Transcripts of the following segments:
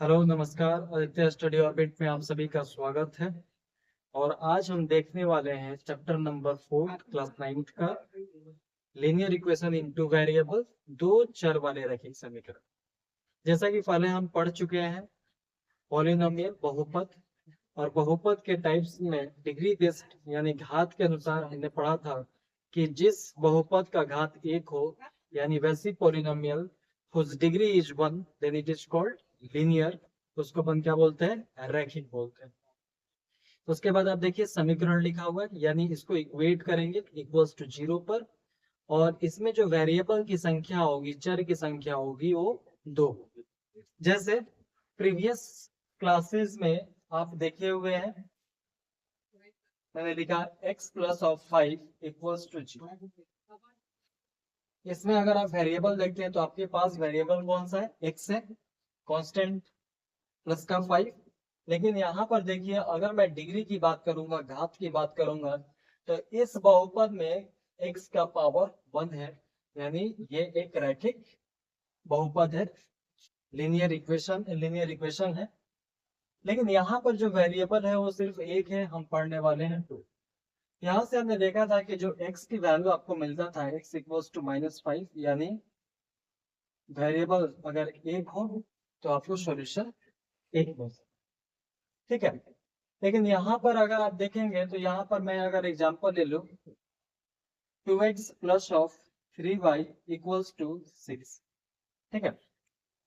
Hello नमस्कार। Aditya study orbit में आप सभी का स्वागत है। और आज हम देखने वाले हैं चैप्टर नंबर 4 क्लास 9th का linear equation in two variable, दो चर वाले रैखिक समीकरण। जैसा कि पहले हम पढ़ चुके हैं पॉलिनोमियल बहुपद, और बहुपद के टाइप्स में डिग्री बेस्ड यानी घात के अनुसार हमने पढ़ा था कि जिस बहुपद का घात 1 हो यानी वैसी polynomial whose degree is 1 then it is called linear, उसको अपन क्या बोलते हैं, रैखिक बोलते हैं। उसके बाद आप देखिए समीकरण लिखा हुआ है, यानी इसको इक्वेट करेंगे इक्वल्स टू 0 पर, और इसमें जो वेरिएबल की संख्या होगी, चर की संख्या होगी, वो 2 होगी। जैसे प्रीवियस क्लासेस में आप देखे हुए हैं, मैंने लिखा x plus of 5 equals to 0। इसमें अगर आप वेरिएबल देखते हैं तो आपके पास वेरिएबल कौन सा है, x है, कांस्टेंट प्लस का 5। लेकिन यहाँ पर देखिए, अगर मैं डिग्री की बात करूंगा, घात की बात करूंगा, तो इस बहुपद में x का पावर 1 है, यानी ये एक रैखिक बहुपद है, लीनियर इक्वेशन है। लेकिन यहाँ पर जो वेरिएबल है वो सिर्फ एक है, हम पढ़ने वाले हैं 2। यहाँ से हमने देखा था कि जो x की वैल्यू आपको मिलता था x इक्वल्स टू -5, यानी वेरिएबल अगर एक हो तो आपको सॉल्यूशन एक मिल, ठीक है। लेकिन यहाँ पर अगर आप देखेंगे तो यहाँ पर मैं अगर एग्जांपल ले लूं 2x plus of 3y equals to 6, ठीक है।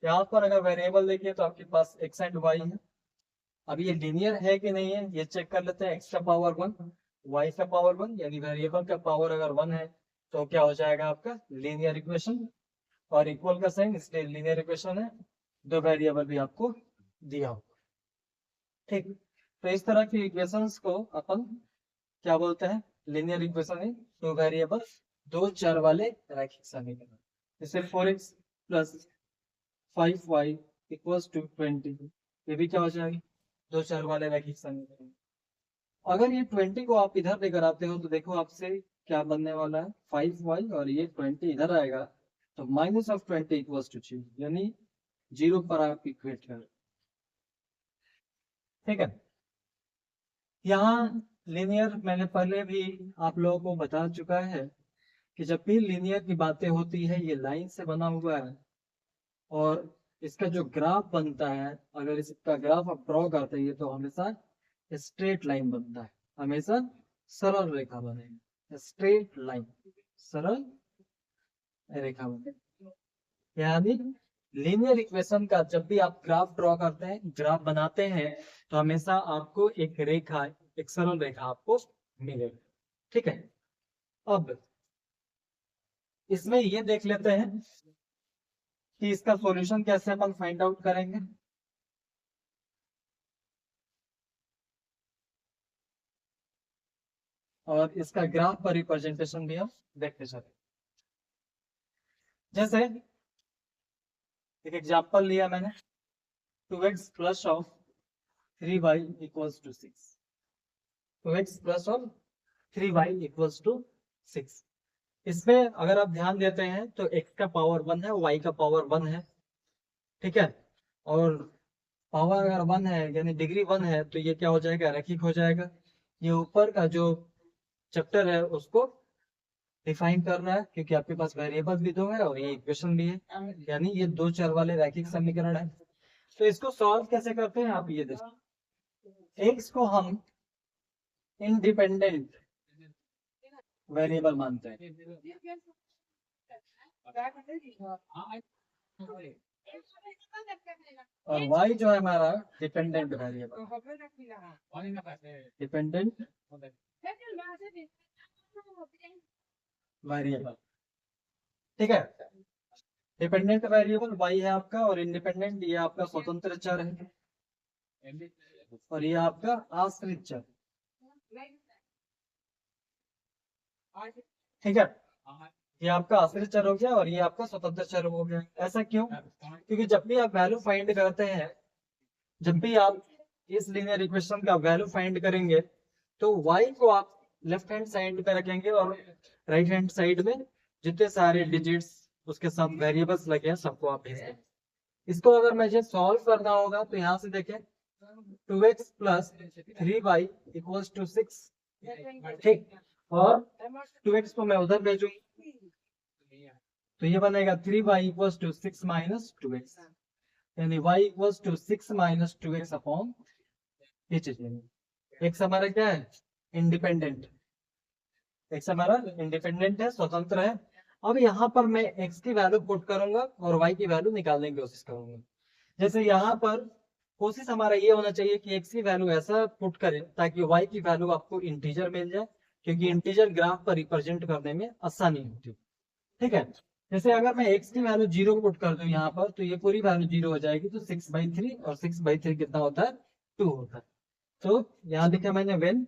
यहाँ पर अगर वेरिएबल देखिए तो आपके पास x एंड y है। अब ये लीनियर है कि नहीं है ये चेक कर लेते हैं। x का पावर 1, y का पावर 1, यानी वेरिएबल का पावर अगर 1 है तो क्या हो जाएगा आपका लीनियर इक्वेशन, और इक्वल का साइन, इसलिए लीनियर इक्वेशन है। दो वेरिएबल भी आपको दिया हो, ठीक। तो इस तरह की इक्वेशंस को अपन क्या बोलते हैं, linear equation in two variable, दो चर वाले रैखिक समीकरण। जैसे 4x plus 5y equals to 20, ये भी क्या हो जाएगा, दो चर वाले रैखिक समीकरण। अगर ये 20 को आप इधर लेकर आते हो तो देखो आपसे क्या बनने वाला है, 5y, और ये 20 इधर आएगा तो -20 इक्वल्स टू 0, यानी 0 पर आप इक्वेट कर, ठीक है। यहाँ लीनियर मैंने पहले भी आप लोगों को बता चुका है कि जब भी लीनियर की बातें होती है ये लाइन से बना हुआ है, और इसका जो ग्राफ बनता है, अगर इसका ग्राफ आप ड्रॉ करते हैं तो हमेशा स्ट्रेट लाइन बनता है, हमेशा सरल रेखा बनेगी, स्ट्रेट लाइन, सरल रेखा बनेगी। यानी लीनियर इक्वेशन का जब भी आप ग्राफ ड्रॉ करते हैं, ग्राफ बनाते हैं, तो हमेशा आपको एक रेखा, एक सरल रेखा आपको मिलेगी, ठीक है। अब इसमें ये देख लेते हैं कि इसका सॉल्यूशन कैसे अपन फाइंड आउट करेंगे। और इसका ग्राफ पर रिप्रेजेंटेशन भी हम देखते चले। जैसे एक एग्जांपल लिया मैंने, 2x plus of 3y equals to 6, 2x plus of 3y equals to 6। इसमें अगर आप ध्यान देते हैं तो x का पावर 1 है, y का पावर 1 है, ठीक है। और पावर अगर 1 है यानी डिग्री 1 है तो ये क्या हो जाएगा, रैखिक हो जाएगा। ये ऊपर का जो चैप्टर है उसको डिफाइन कर रहा है, क्योंकि आपके पास वेरिएबल भी दो है और ये इक्वेशन भी है, यानी ये दो चर वाले रैखिक समीकरण है। तो इसको सॉल्व कैसे करते हैं आप ये देखिए। x को हम इंडिपेंडेंट वेरिएबल मानते हैं, और y जो है हमारा डिपेंडेंट वेरिएबल, डिपेंडेंट वेरिएबल, ठीक है। डिपेंडेंट वेरिएबल y है आपका, और इंडिपेंडेंट ये आपका स्वतंत्र चर है, और ये आपका आश्रित चर, ठीक है। ये आपका आश्रित चर हो गया और ये आपका स्वतंत्र चर हो गया। ऐसा क्यों, क्योंकि जब भी आप वैल्यू फाइंड करते हैं, जब भी आप इस लीनियर इक्वेशन का वैल्यू फाइंड करेंगे तो y को आप लेफ्ट हैंड साइड पे रखेंगे, और राइट हैंड साइड में जितने सारे डिजिट्स उसके साथ वेरिएबल्स लगे हैं सबको आप भेज देंगे। इसको अगर मुझे सॉल्व करना होगा तो यहाँ से देखें 2x plus 3y equals to 6, ठीक, और 2x को मैं उधर भेजूंगा तो ये बनेगा 3y equals to 6 minus 2x, यानी y equals to 6 minus 2x upon ये चीज। x हमारा क्या है, इंडिपेंडेंट, x हमारा इंडिपेंडेंट है, स्वतंत्र है। अब यहाँ पर मैं x की वैल्यू पुट करूंगा और y की वैल्यू निकालने की कोशिश करूंगा। जैसे यहाँ पर कोशिश हमारा ये होना चाहिए कि x की वैल्यू ऐसा पुट करें ताकि y की वैल्यू आपको इंटीजर मिल जाए, क्योंकि इंटीजर ग्राफ पर रिप्रेजेंट करने में आसानी होती है, ठीक है। जैसे अगर मैं x की वैल्यू 0 पुट कर दूं यहाँ पर तो ये पूरी वैल्यू 0 हो जाएगी, तो 6/3 और 6/3 कितना होता है, 2 होता है। तो यहाँ देखा मैंने वेन,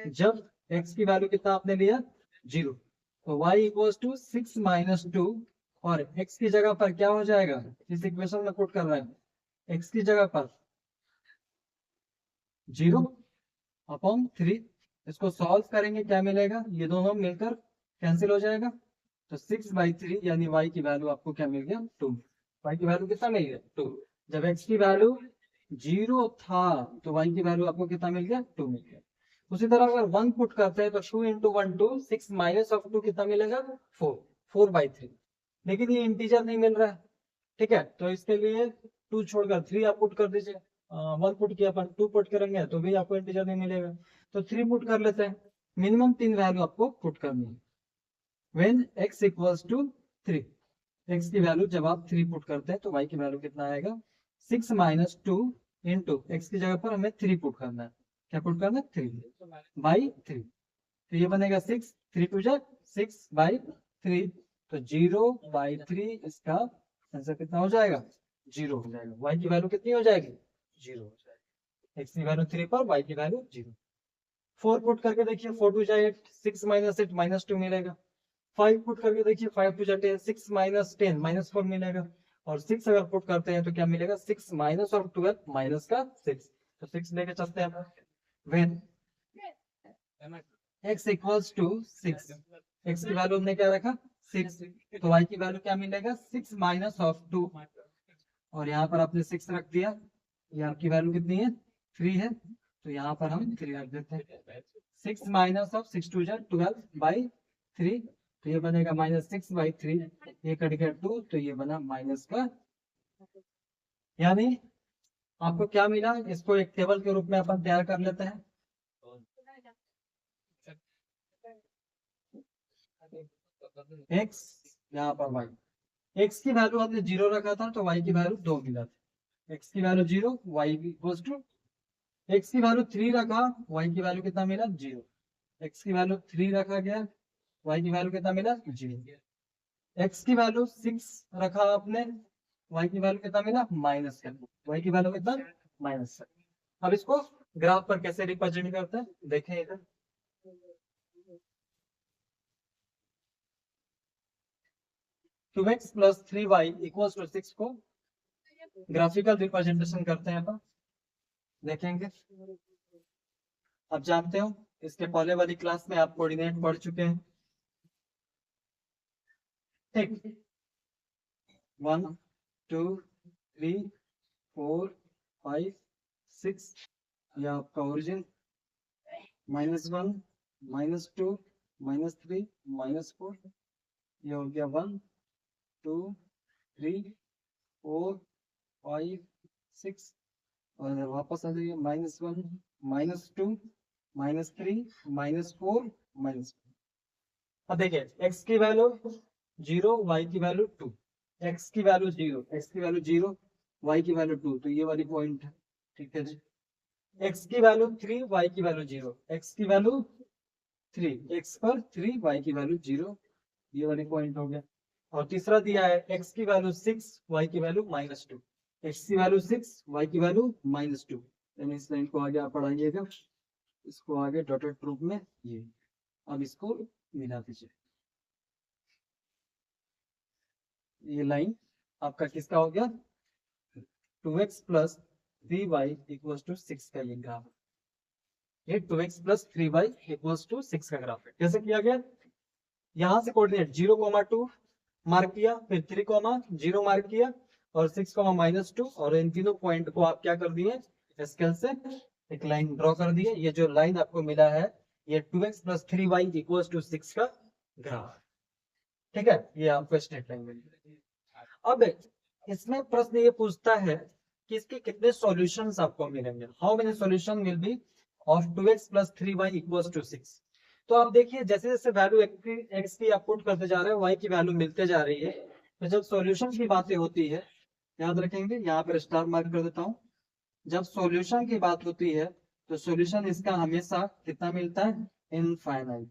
जब x की वैल्यू कितना आपने लिया 0, तो y इक्वल्स टू 6 माइनस 2 और x की जगह पर क्या हो जाएगा, इस इक्वेशन में पुट कर रहे हैं x की जगह पर 0 अपॉन 3। इसको सॉल्व करेंगे क्या मिलेगा, ये दोनों मिलकर कैंसिल हो जाएगा, तो 6/3 यानी y की वैल्यू आपको क्या मिल गया, 2। y की वैल्यू कितना मिल गया, 2। जब x की वैल्यू 0 था तो y की वैल्यू आपको कितना मिल गया, 2 मिल गया। उसी तरह अगर 1 पुट करते हैं तो 2 इंटू 1 2, 6 माइनस ऑफ 2 कितना मिलेगा, 4, 4/3। लेकिन ये इंटीजर नहीं मिल रहा है, ठीक है, तो इसके लिए 2 छोड़कर 3 आप पुट कर दीजिए। 1 पुट किया अपन, 2 पुट करेंगे तो भी आपको इंटीजर नहीं मिलेगा, तो 3 पुट कर लेते हैं। मिनिमम 3 वैल्यू आपको पुट करनी है when x equals to 3। x की वैल्यू जब आप 3 पुट करते हैं तो y की वैल्यू कितना आएगा, 6 माइनस 2 इंटू x की जगह पर हमें 3 पुट करना है, क्या पुट करना है, 3/3। तो ये बनेगा 6, 3 टू जा 6/3, तो 0/3 इसका आंसर कितना हो जाएगा, 0 हो जाएगा। y की वैल्यू कितनी हो जाएगी, 0 हो जाएगी। x की वैल्यू 3 पर y की वैल्यू 0। 4 पुट करके देखिए, 4 टू जा 8, 6 माइनस 8 माइनस 2 मिलेगा। 5 पुट करके देखिए, 5 टू जा 10, 6 माइनस 10 माइनस 4 मिलेगा। और 6 अगर पुट करते हैं तो क्या मिलेगा, 6 माइनस और 12 माइनस का 6, तो 6 लेके चलते हैं। when x equals to 6, x की वैल्यू हमने क्या रखा, 6, तो y की वैल्यू क्या मिलेगा, 6 माइनस ऑफ 2, और यहाँ पर आपने 6 रख दिया, ये आपकी वैल्यू कितनी है, 3 है, तो यहाँ पर हम 3 रख देते हैं। 6 माइनस ऑफ 6 टू जा 12/3, तो ये बनेगा -6/3, ये कट गया 2, तो ये बना माइनस का। यानी आपको क्या मिला, इसको एक टेबल के रूप में अपन तैयार कर लेते हैं। x यहाँ पर y, x की वैल्यू हमने 0 रखा था तो y की वैल्यू 2 मिला था। x की value 0, y equals to, x की वैल्यू 3 रखा, y की वैल्यू कितना मिला, 0। x की वैल्यू 3 रखा गया, y की वैल्यू कितना मिला, 0। x की वैल्यू 6 रखा आपने, y की वैल्यू कितना मिला, -7, y की वैल्यू कितना, -7। अब इसको ग्राफ पर कैसे रिप्रेजेंट करते हैं देखें इधर। Two X plus 3y equals to 6 को ग्राफिकल रिप्रेजेंटेशन करते हैं अपन, देखेंगे। आप जानते हो इसके पहले वाली क्लास में आप कोऑर्डिनेट पढ़ चुके हैं, ठीक। 1 2 3 4 5 6, यह आपका ओरिजिन, -1 -2 -3 -4, यह हो गया 1 2 3 4 5 6, और वापस आ जाइए -1 -2 -3 -4 -4। अब देखिए x की वैल्यू 0, y की वैल्यू 2, x की वैल्यू 0, x की वैल्यू 0, y की वैल्यू 2, तो ये वाली पॉइंट है, ठीक है जी। x की वैल्यू 3, y की वैल्यू 0, x की वैल्यू 3, x पर 3, y की वैल्यू 0, ये वाली पॉइंट हो गया। और तीसरा दिया है x की वैल्यू 6, y की वैल्यू -2, x की वैल्यू 6, y की वैल्यू -2, यानी इस लाइन को आगे आप पढ़ाइएगा, इसको आगे डॉटेड प्रूफ में ये। अब इसको मिला दीजिए, ये लाइन आपका किसका हो गया, 2x plus 3y equals to 6 का ये ग्राफ, ये 2x plus 3y equals to 6 का ग्राफ है। कैसे किया गया, यहाँ से कोऑर्डिनेट 0, 2 मार्क किया, फिर 3, 0 मार्क किया, और 6,-2, और इन तीनों पॉइंट को आप क्या कर दिए, स्केल से एक लाइन ड्रॉ कर दिए। ये जो लाइन आपको मिला है ये 2x + 3y = 6 का ग्राफ, ठीक है, ये आपको स्ट्रेट लाइन मिली। अब इसमें प्रश्न ये पूछता है कि इसके कितने सॉल्यूशंस आपको मिलेंगे, how many solution will be of 2x + 3y = 6। तो आप देखिए जैसे जैसे वैल्यू x की आप पुट करते जा रहे हो y की वैल्यू मिलते जा रही है। तो जब सॉल्यूशन की बातें होती है, याद रखेंगे, यहाँ पर स्टार मार्क कर देता हूँ। जब सॉल्यूशन की बात होती है तो सॉल्यूशन इसका हमेशा कितना मिलता है, इनफाइनाइट।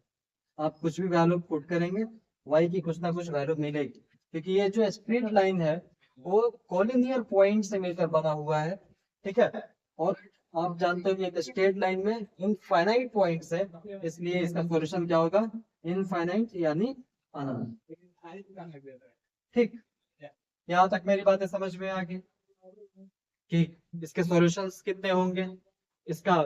आप कुछ भी वैल्यू पुट करेंगे y की कुछ ना कुछ वैल्यू मिलेगी, क्योंकि ये जो स्ट्रेट लाइन है वो कॉलिनियर पॉइंट से मिलकर बना हुआ है, ठीक है। और आप जानते हो कि स्ट्रेट लाइन में इनफाइनाइट पॉइंट्स है, इसलिए इसका सॉल्यूशन क्या होगा, इनफाइनाइट यानी अनंत। ठीक, यहाँ तक मेरी बातें समझ में आ गई कि इसके सॉल्यूशंस कितने होंगे। इसका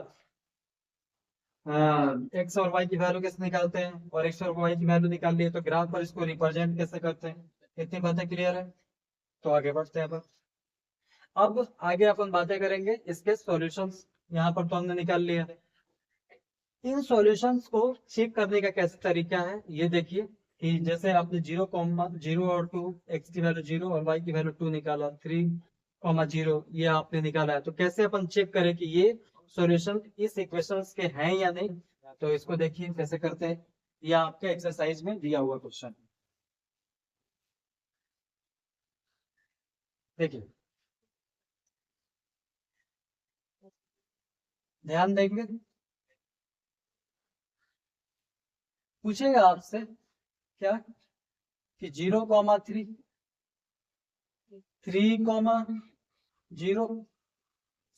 एक्स और वाई की वैल्यू कैसे निकालते हैं, और एक्स और वाई की वैल्यू निकाल लिए तो ग्राफ पर इसको रिप्रेजेंट कैसे करते हैं, इतनी बातें क्लियर है। तो आगे बढ़ते हैं अब आगे अपन बातें करेंगे इसके सॉल्यूशंस। यहाँ पर तो हमने निकाल लिया। इन सॉल्यूशंस को चेक करने का कैसे तरीका है, ये देखिए कि जैसे आपने 0,0 और 2, एक्स की वैल्यू 0 और वाई की वैल्यू 2 निकाला, 3,0 ये आपने निकाला है, तो कैसे अपन चेक करें कि ये सॉल्यूशन इस इक्वेशंस के हैं या नहीं। तो इसको देखिए कैसे करते हैं, ये आपके एक्सरसाइज में दिया हुआ क्वेश्चन। देखिए ध्यान देंगे, पूछेगा आपसे क्या कि 0,3, 3,0,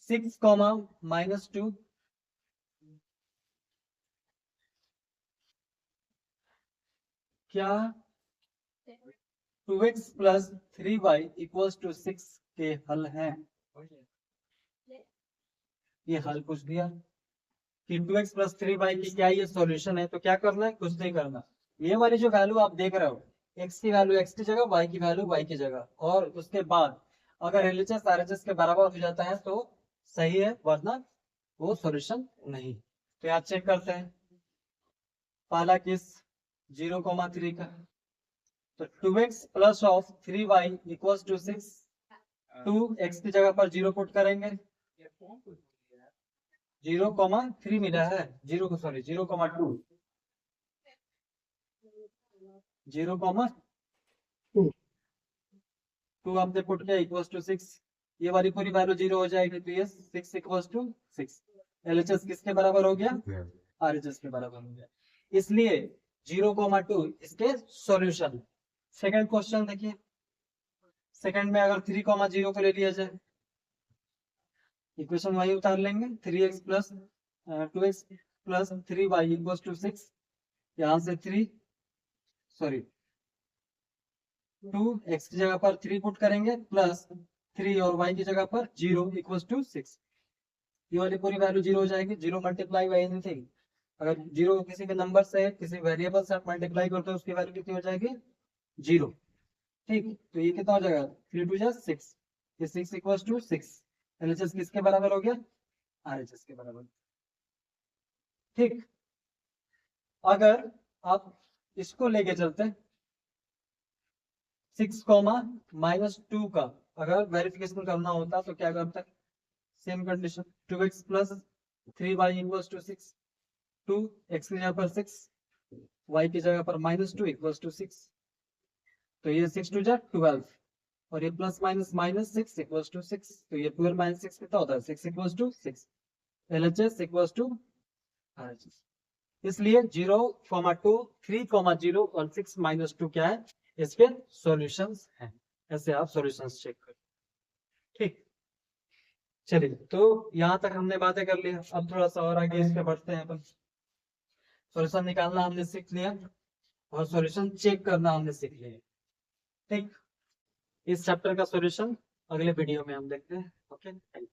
6,-2, क्या 2x + 3y = 6 के हल हैं। ये हल पूछ दिया कि 2x + 3y की क्या ये सॉल्यूशन है। तो क्या करना है, कुछ नहीं करना। ये वाली जो वैल्यू आप देख रहे हो, x की वैल्यू x की जगह, y की वैल्यू y की जगह, और उसके बाद अगर LHS RHS के बराबर हो जाता है तो सही है, वरना वो सॉल्यूशन नहीं। तो यहाँ चेक करते हैं पहला केस 0,3 का। तो 2x + 3y = 6, 2x की जगह पर 0 पुट करेंगे, 0,3 मिला है, 0,2, 0,2 आपने पुट किया = 6। ये वाली पूरी वैल्यू 0 हो जाएगी, तो ये 6 = 6। LHS किसके बराबर हो गया, RHS के बराबर हो गया, इसलिए 0,2 इसके सॉल्यूशन। सेकंड क्वेश्चन देखिए, सेकंड में अगर 3,0 को ले लिया जाए, इक्वेशन y उतार लेंगे, 3x + 2x + 3y = 6। यहाँ से 2x की जगह पर 3 पुट करेंगे, प्लस 3 और y की जगह पर 0 = 6। ये वाली पूरी वैल्यू 0 हो जाएगी। 0 × एनीथिंग, अगर 0 किसी के नंबर से, किसी वेरिएबल से आप मल्टीप्लाई करते हो, उसकी वैल्यू कितनी हो जाएगी, 0। ठीक, तो ये कितना हो जाएगा, 3 × 2 = 6, ये 6 = 6। LHS किसके बराबर हो गया, RHS के बराबर। ठीक, अगर आप इसको लेके चलते हैं 6,-2 का अगर वेरिफिकेशन करना होता तो क्या करते हैं, same condition, 2x + 3y = 6, 2x की जगह पर 6, y की जगह पर -2 = 6। तो ये 6 × 2 = 12, और ये +-6 = 6, तो ये 12 - 6 कितना होता है, 6 = 6। LHS = RHS। इसलिए 0,2, 3,0 और 6 - 2 क्या है, इसके सॉल्यूशंस हैं। ऐसे आप सॉल्यूशंस चेक करें। ठीक, चलिए, तो यहाँ तक हमने बातें कर लिया। अब थोड़ा सा और आगे इसके बढ़ते हैं अपन। सॉल्यूशन निकालना हमने सीख लिया और सॉल्यूशन चेक करना हमने सीख लिया। ठीक, इस चैप्टर का सॉल्यूशन अगले वीडियो में हम देखते हैं। Okay, thank you.